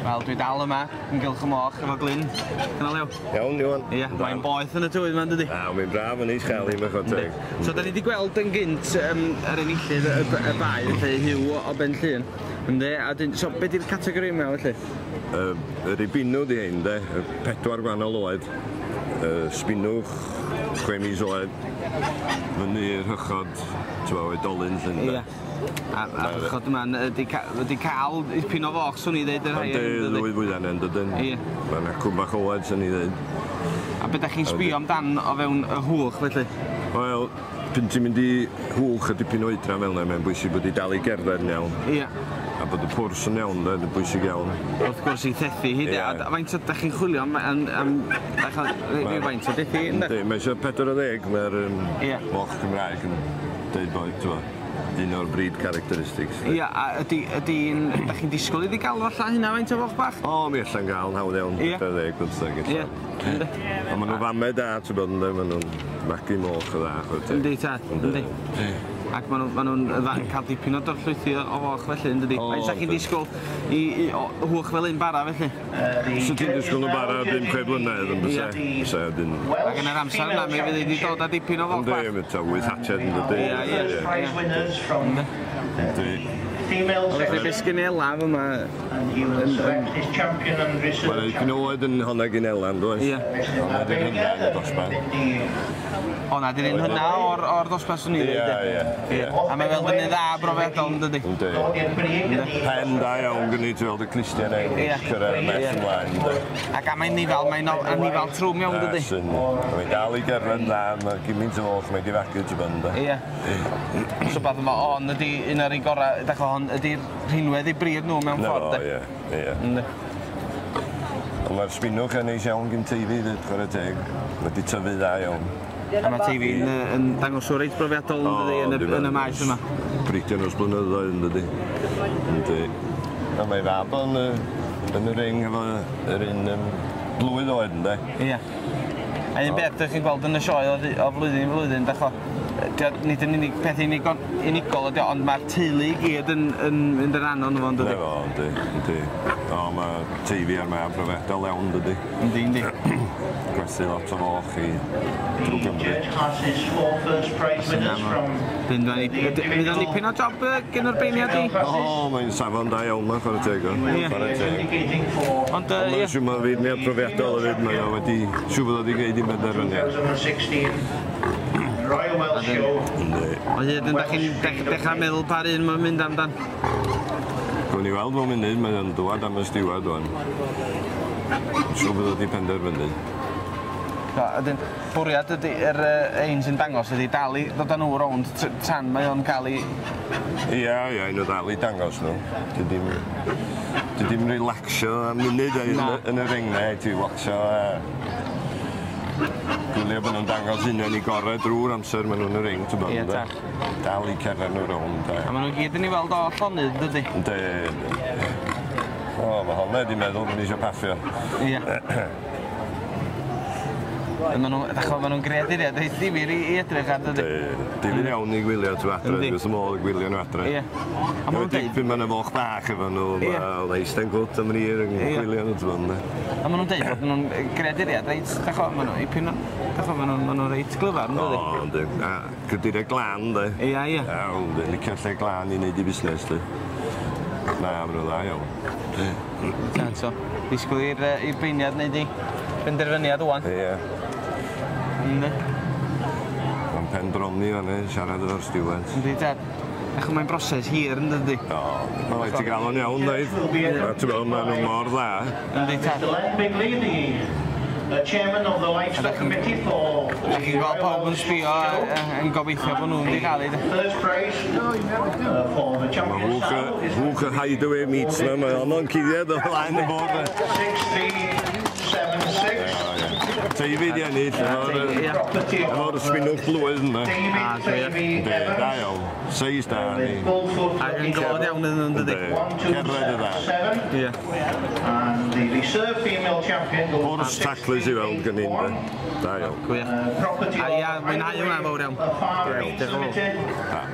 Wel, dwi dal yma yn gylch y moch efo Glyn. Cynnal Lew. Iawn, Iwan. Ie, mae'n boeth yn y tywydd ma'n dydi? Mae'n braf yn ei chael i mychod teg. So, da ni wedi gweld yn gynt yr enillydd y baedd, felly Hyw o Ben Llŷn. Ynddi, a so beth yw'r categori yma felly? Yr ibinw di hyn, 4 gwahanol oed. Sbinwch, 6 mis oed. Fyny'r Hychod, oedolyn llyn. Ie. A Hychod yma wedi cael dipyn o foch, swn i ddeud yr rhai. Ond ddwy flwyddyn yn dydyn. Ie. Mae'n acwn bach oed, swn i ddeud. A beth ydych chi'n sbio amdan o fewn y hwch felly? Wel, pan ti'n mynd i hwch a dipyn o oedra fel yna, mae'n bwysig bod i dal i gerdded yn iawn. Ie. A bod y pwrs yn iawn, yn bwysig iawn. Wrth gwrs i thethu hyd, a faint ydych chi'n chwilio am faint o thethu? Mae eisiau 40, mae'r Moch Cymreig yn dweud bod un o'r breed characteristics. Ie, a ydych chi'n disgwyl iddi gael falle hynna faint o foch bach? O, mi allan gael yn hawdd iawn, 40, 50. Ie. A maen nhw'n famau da, ti'n bod, maen nhw'n magu moch o dda. Yndi, tad, yndi. Ac maen nhw'n cael dipyn o dorllwythi o foch felly, ynddi? Faint ydych chi'n disgwyl i hwch fel un bara felly? So ti'n disgwyl nhw bara 5-6 blynedd yn bysau? Ac yn yr amser yna, mi fydd wedi dod â dipyn o foch bach? Yndi, mae ta 8 hatched yn dydyn. Felly beth sgyn i elaf yma? Mae'n dipyn o oed yn honna gyn elan, dwi'n? Ie. Honna dyn hynna yn y dosbarth. O, na, dyn ni'n hynna o'r dosbarth swn i dweud? Ie. A mae fel dyn ni dda brofiadol yn dydi? Yndi. Pen da iawn gynnu ti weld y Christian English cyrraedd y meth ymlaen. Ac am ei nifal, mae'n nifal trwm iawn dydi? Mae'n dal i gerdded dda, mae gymaint o foch, mae'n difagu ti bynda. Ie. So beth yma, on ydi un o'r un gorau, hon ydi'r rhinwedd i bryd nhw mewn ffordd? Ie. Ond mae'r sbinwch yn eis iawn gyn teifi, chwarae teg. Mae di tyfu dda iawn. A mae teifi yn dangos o reit brofiadol yn y maes yma? Brigdion o'r blynyddoedd yn dydi. A mae fab yn y ring efo yr un blwydd oed yn de. Ie. A un beth ydych chi'n gweld yn y sioe o flwyddyn i flwyddyn, nid yn unig peth unigol ydi, ond mae'r teulu i gyd yn mynd yn anon o fo'n dydi? Yndi. O, mae teifi ar mae brofiadol iawn dydi. Yndi. Gwerthu lot o foch i drwy Gymru. Fydd o'n dipyn o job gen o'r beiniad i? O, mae'n safon da iawn yma, chwarae teg o. Ond mae'n siw mae'n feirniad profiadol o fyd, mae o wedi siw bod wedi gwneud i'n benderfyniad. O hyd yn dechrau meddwl par un mae'n mynd amdan? Gwyn i weld mae'n munud, mae'n dwad am y stiwad o'n. Siw bod wedi penderfynu. Ydyn, bwriad ydy'r ein sy'n dangos ydy dal i ddod â nhw rownd tan mae o'n cael ei... Ie, nhw dal i dangos nhw. Dydy'n relaxio am munud yn y ring na, ti watsio gwylio bod nhw'n dangos unan i gorau drwy'r amser maen nhw'n y ring, ti'n bod? Ie, tak. Dal i cerdded nhw rownd. A maen nhw'n gyd yn ei weld o llonydd, dydy? Yndi. O, mae honna wedi meddwl bod ni eisiau paffio. Ie. Maen nhw'n greaduriad reit ddifyr i edrych ar dydy? Difyr iawn i gwylio tu adre, gwrs y modd i gwylio nhw adre. Ie. A maen nhw'n deud... Mae'n y foch bach efo nhw, mae'n eistedd gwt am rir yn gwylio nhw tu fod. A maen nhw'n deud bod nhw'n greaduriad reit, maen nhw'n reit glyfar, yn dydy? O, ynddi. A cydurau glan, de. Ie. Iawn, de. Licio lle glan i wneud i busnes, de. Na, maen nhw'n dda iawn. So, disgwyl i'r beiniad wneud i benderfyniad o'n? Ie. Mae'n pen bromni fan siarad efo'r stiwed. Yndi, dad. Ach, mae'n broses hir yn dydy? O, mae'n rhaid i gael o'n iawn, dweud. Mae nhw'n mor dda. Yndi, tad. Ydych chi'n gweld pawb yn sbio yn gobeithio bod nhw'n wedi cael ei... Mae hwch y hideaway meets na, mae honno'n cuddiad o flaen y bord. 16-7-6. Teifi di ennill, efo'r sbinwch blwydd yna. Da iawn, seis da ni. Ac yn glod iawn yn dydy? Cerdded y dda. Wrth taclus i weld gynnyn, da iawn. A ia, mwynhau hwnna fawr iawn. Diolch yn fawr.